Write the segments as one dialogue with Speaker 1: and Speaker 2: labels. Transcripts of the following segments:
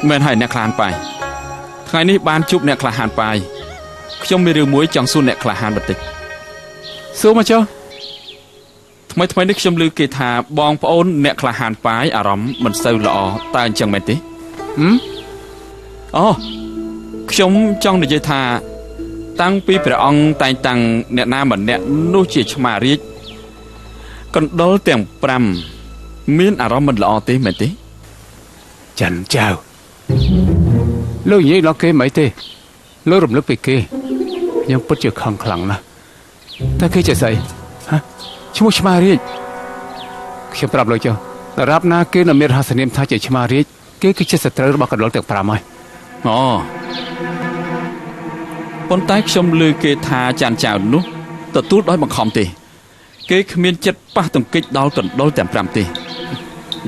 Speaker 1: men hai nek klan paiថ្ងៃនេះបានជួបអ្នកក្លាហានបាយខ្ញុំមានរឿងមួយចង់សួរអ្នកក្លាហានបន្តិចសួរមកចុះថ្មីនេះខ្ញុំឮគេថាបងប្អូនអ្នកក្លាហានបាយអារម្មណ៍មិនសូវល្អតើអញ្ចឹងមែនទេអូខ្ញុំចង់និយាយថាតាំងពីព្រះអង្គតែងតាំងអ្នកណាម្នាក់នោះជាឆ្មារាជកណ្ដុរទាំង5មានអារម្មណ៍មិនល្អទេមែនទេ
Speaker 2: ចាន់ចៅលោកនិយាយដល់គេមិនទេលោករំលឹកពីគេខ្ញុំពិតជាខឹងខ្លាំងណាស់តែគេចេះស្អីហ៎ឈ្មោះឆ្មារាជខ្ញុំប្រាប់លោកចុះដរាបណាគេនៅមានរហស្សនាមថាជាឆ្មារាជគេគឺជាសត្រូវរបស់កណ្ដុរទាំង5ហើយ
Speaker 1: អូប៉ុន្តែខ្ញុំឮគេថាចាន់ចៅនោះទទួលដោយបង្ខំទេគេគ្មានចិត្តប៉ះទង្គិចដល់កណ្ដុរទាំង5ទេ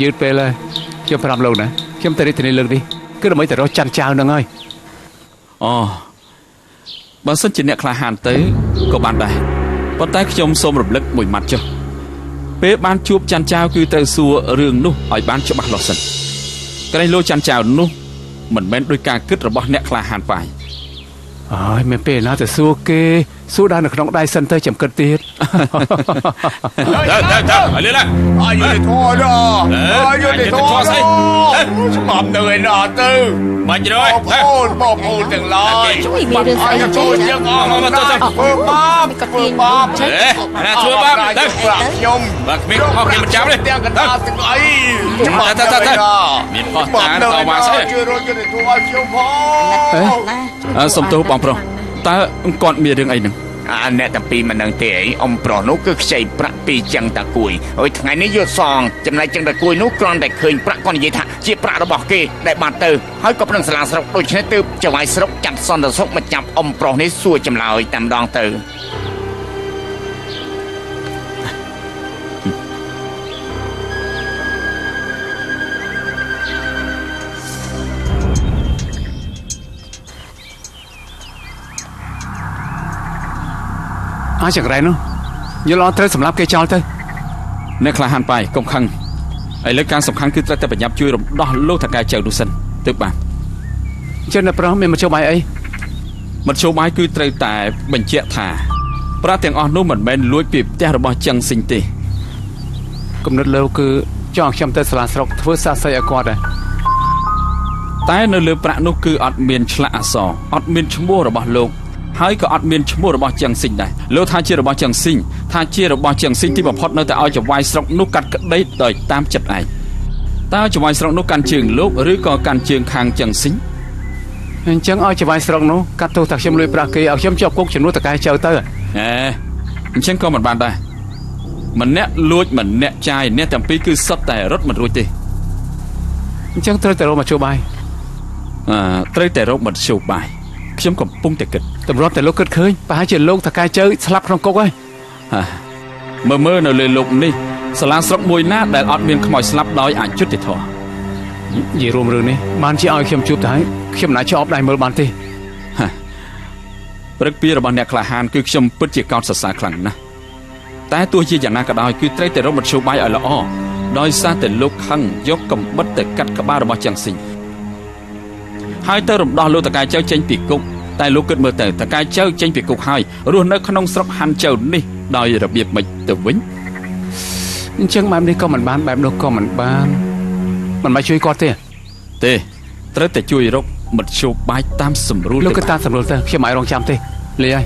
Speaker 2: យឺតពេលហើយខ្ញុំប្រាប់លោកណាខ្ញុំតែរីករាយលើកនេះគឺដើម្បីទៅរកចាន់ចៅនឹងហើយ
Speaker 1: អូបើសិនជាអ្នកក្លាហានទៅក៏បានដែរប៉ុន្តែខ្ញុំសូមរំលឹកមួយម៉ាត់ចុះពេលបានជួបចាន់ចៅគឺត្រូវសួររឿងនោះឲ្យបានច្បាស់លាស់សិនក្រែងលោកចាន់ចៅនោះមិនមែនដោយការគិតរបស់អ្នកក្លាហានបាយ
Speaker 2: អើយមិនពេលណាទៅសួរគេសួរដល់នៅក្នុងដៃសិនទៅចាំគិតទៀត
Speaker 1: ឲ្យលឿន
Speaker 3: ឲ្យយល់ធေါ်ដល់ឲ្យយល់ធေါ်ស្អីច្បាប់នៅឯណាទៅ
Speaker 1: បាច់រយ
Speaker 3: បងប្អូនទាំងឡាយ
Speaker 4: ជួយមានរឿងស្អី
Speaker 3: ជួយយើងអស់មកទៅធ្វើបាបធ្វើបាប
Speaker 1: ណាធ្វើបាបទៅ
Speaker 3: ខ្ញុំ
Speaker 1: បើគ្មានខុសគេមិនចាំទេ
Speaker 3: ទាំងកណ្ដាលទាំងអី
Speaker 1: ច្បាប់ទៅមានខុសតាមតមកស្អី
Speaker 3: ជួយរយល់ធေါ်ឲ្យខ្ញុំ
Speaker 1: ផងសុំទោសបងប្រុសតើគាត់មានរឿងអីហ្នឹង
Speaker 3: អ្នកតាពីមិននឹងទេអីអ៊ំប្រុសនោះគឺខ្ចីប្រាក់ពីចឹងតាគួយហើយថ្ងៃនេះយកសងចំណែកចឹងតាគួយនោះគ្រាន់តែឃើញប្រាក់គាត់និយាយថាជាប្រាក់របស់គេដែលបានទៅហើយក៏ប្រឹងសាលាស្រុកដូច្នេះទើបចៅហ្វាយស្រុកចាត់សន្តិសុខមកចាប់អ៊ំប្រុសនេះសួរចម្លើយតែម្ដងទៅ
Speaker 2: អាចយ៉ាងไรនោះយល់អត់ត្រូវសម្រាប់គេចោលទៅ
Speaker 1: អ្នកក្លាហានបាយកុំខឹងឥឡូវការសំខាន់គឺត្រូវតែប្រញាប់ជួយរំដោះលោកថកែចៅនោះសិនទើបបាន
Speaker 2: ចឹងអ្នកប្រុសមានមធ្យោបាយអី
Speaker 1: មធ្យោបាយគឺត្រូវតែបញ្ជាក់ថាប្រាក់ទាំងអស់នោះមិនមែនលួចពីផ្ទះរបស់ចឹងស៊ីងទេ
Speaker 2: គំនិតលើគឺចង់ខ្ញុំទៅសាលាស្រុកធ្វើសាស័យឲ្យគាត់
Speaker 1: តែនៅលើប្រាក់នោះគឺអត់មានឆ្លាក់អក្សរអត់មានឈ្មោះរបស់លោកហើយក៏អត់មានឈ្មោះរបស់ចឹងស៊ីងដែរលោកថាជារបស់ចឹងស៊ីងថាជារបស់ចឹងស៊ីងទីបំផុតនៅតែឲ្យចៅហ្វាយស្រុកនោះកាត់ក្តីដោយតាមចិត្តឯងតើចៅហ្វាយស្រុកនោះកាន់ជើងលោកឬក៏កាន់ជើងខាងចឹងស៊ីង
Speaker 2: អញ្ចឹងឲ្យចៅហ្វាយស្រុកនោះកាត់ទោសថាខ្ញុំលួចប្រាក់គេឲ្យខ្ញុំជាប់គុកជំនួសតកែចៅទៅ
Speaker 1: អញ្ចឹងក៏មិនបានដែរម្នាក់លួចម្នាក់ចាយអ្នកទាំងពីរគឺសុទ្ធតែរត់មិនរួចទេ
Speaker 2: អញ្ចឹងត្រូវតែរកមធ្យោបាយ
Speaker 1: ត្រូវតែរកមធ្យោបាយខ្ញុំកំពុងតែគិត
Speaker 2: តម្រាំតែលោកគិតឃើញប្រហែលជាលោកតកែចៅស្លាប់ក្នុងគុកហើយ
Speaker 1: មើលនៅលើលោកនេះសាលាស្រុកមួយណាដែលអត់មានខ្មោចស្លាប់ដោយអយុត្តិធម៌
Speaker 2: និយាយរួមរឿងនេះបានជាឲ្យខ្ញុំជួបទៅហើយខ្ញុំមិនអាចជាប់ដៃមើលបានទេ
Speaker 1: ព្រឹកពីរបស់អ្នកក្លាហានគឺខ្ញុំពិតជាកោតសរសើរខ្លាំងណាស់តែទោះជាយ៉ាងណាក៏ដោយគឺត្រូវតែរកមធ្យោបាយឲ្យល្អដោយសារតែលោកខឹងយកកំបិតទៅកាត់ក្បាលរបស់ចឹងស៊ីងហើយទៅរំដោះលោកតកែចៅចេញពីគុកតែលោកគិតមើលទៅតកែចៅចេញពីគុកហើយរស់នៅក្នុងស្រុកហាន់ចៅនេះដោយរបៀបម៉េចទៅវិញ
Speaker 2: អញ្ចឹងបែបនេះក៏មិនបានបែបនោះក៏មិនបានមិនមកជួយគាត់ទេ
Speaker 1: ត្រូវតែជួយរកមធ្យោបាយតាមសម្រួល
Speaker 2: លោកក៏តាមសម្រួលទៅខ្ញុំមិនរងចាំទេលាហើយ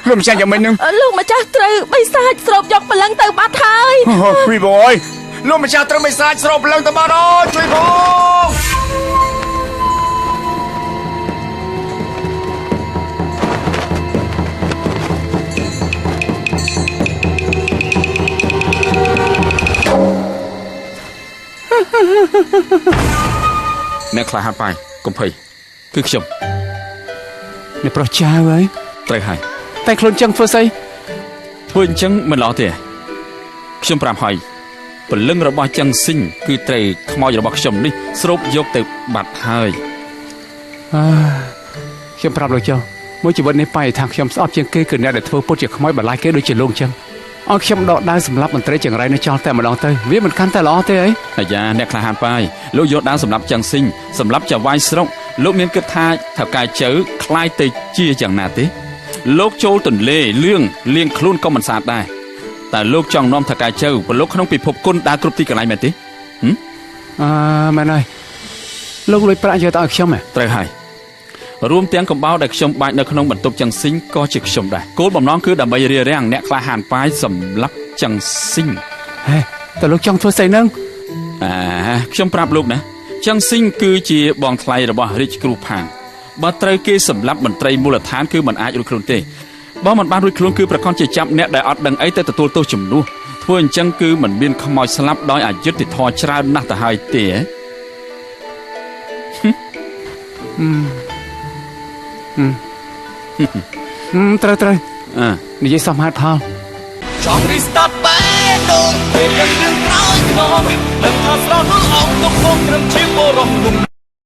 Speaker 3: លោកម្ចាស់យ៉ាងម៉េចនឹង
Speaker 4: លោកម្ចាស់ត្រូវបិសាចស្រូបយកបលឹងទៅបាត់ហើយ
Speaker 3: ជួយបងលោកម្ចាស់ត្រូវមិនសាច់ស្រូបឡើងទៅបាត់អូជួយបង
Speaker 1: អ្នកខ្លះហាត់បាយកុំភ័យគឺខ្ញុំ
Speaker 2: អ្នកប្រុសចៅអើយ
Speaker 1: ត្រូវហើយ
Speaker 2: តែខ្លួនចឹងធ្វើស្អី
Speaker 1: ធ្វើអញ្ចឹងមិនល្អទេខ្ញុំប្រាប់ហើយពលឹងរបស់ចឹងស៊ីងគឺត្រូវខ្មោចរបស់ខ្ញុំនេះស្រូបយកទៅបាត់ហើយ
Speaker 2: ខ្ញុំប្រាប់លោកចុះមួយជីវិតនេះបែរថាខ្ញុំស្អប់ជាងគេគឺអ្នកដែលធ្វើពុតជាខ្មោចបន្លាយគេដូចជាលោកចឹងឲ្យខ្ញុំដកដៅសម្រាប់មន្ត្រីចង្រៃនៅចោលតែម្ដងទៅវាមិនកាន់តែល្អទេអី
Speaker 1: អាយ៉ាអ្នកខ្លះហានបាយលោកយកដាវសម្រាប់ចឹងស៊ីងសម្រាប់ចាវាយស្រុកលោកមានគិតថាថៅកែចៅខ្លាយទៅជាយ៉ាងណាទេលោកចូលទន្លេលៀងខ្លួនក៏មិនស្អាតដែរតែលោកចង់នាំថៅកែចៅប្រឡូកក្នុងពិភពគុណដើរគ្រប់ទីកន្លែងមែនទេ
Speaker 2: មែនហើយលោកលុយប្រាក់យកទៅឲ្យខ្ញុំហ៎
Speaker 1: ត្រូវហើយរួមទាំងកំបោរដែលខ្ញុំបាច់នៅក្នុងបន្ទប់ចឹងស៊ីងក៏ជាខ្ញុំដែរគោលបំណងគឺដើម្បីរារាំងអ្នកខ្លះហានបាយសម្រាប់ចឹងស៊ីង
Speaker 2: ហេតែលោកចង់ធ្វើស្អីនឹង
Speaker 1: ខ្ញុំប្រាប់លោកណាចឹងស៊ីងគឺជាបងថ្លៃរបស់រាជគ្រូផាងបើត្រូវគេសម្លាប់មន្ត្រីមូលដ្ឋានគឺមិនអាចរួចខ្លួនទេបើមិនបានរួចខ្លួនគឺប្រកាសជាចាប់អ្នកដែលអត់ដឹងអីទៅទទួលទោសជំនួសធ្វើអញ្ចឹងគឺមិនមានខ្មោចស្លាប់ដោយអយុត្តិធម៌ច្រើនណាស់ទៅហើយទេ
Speaker 2: ត្រូវនិយាយសមហេតុផល
Speaker 5: ចង់ restart បែបដូចពេលរឿងក្រោយខ្នងដឹងថាស្រស់នោះអង្គទុកក្នុងត្រឹមជាបរោះ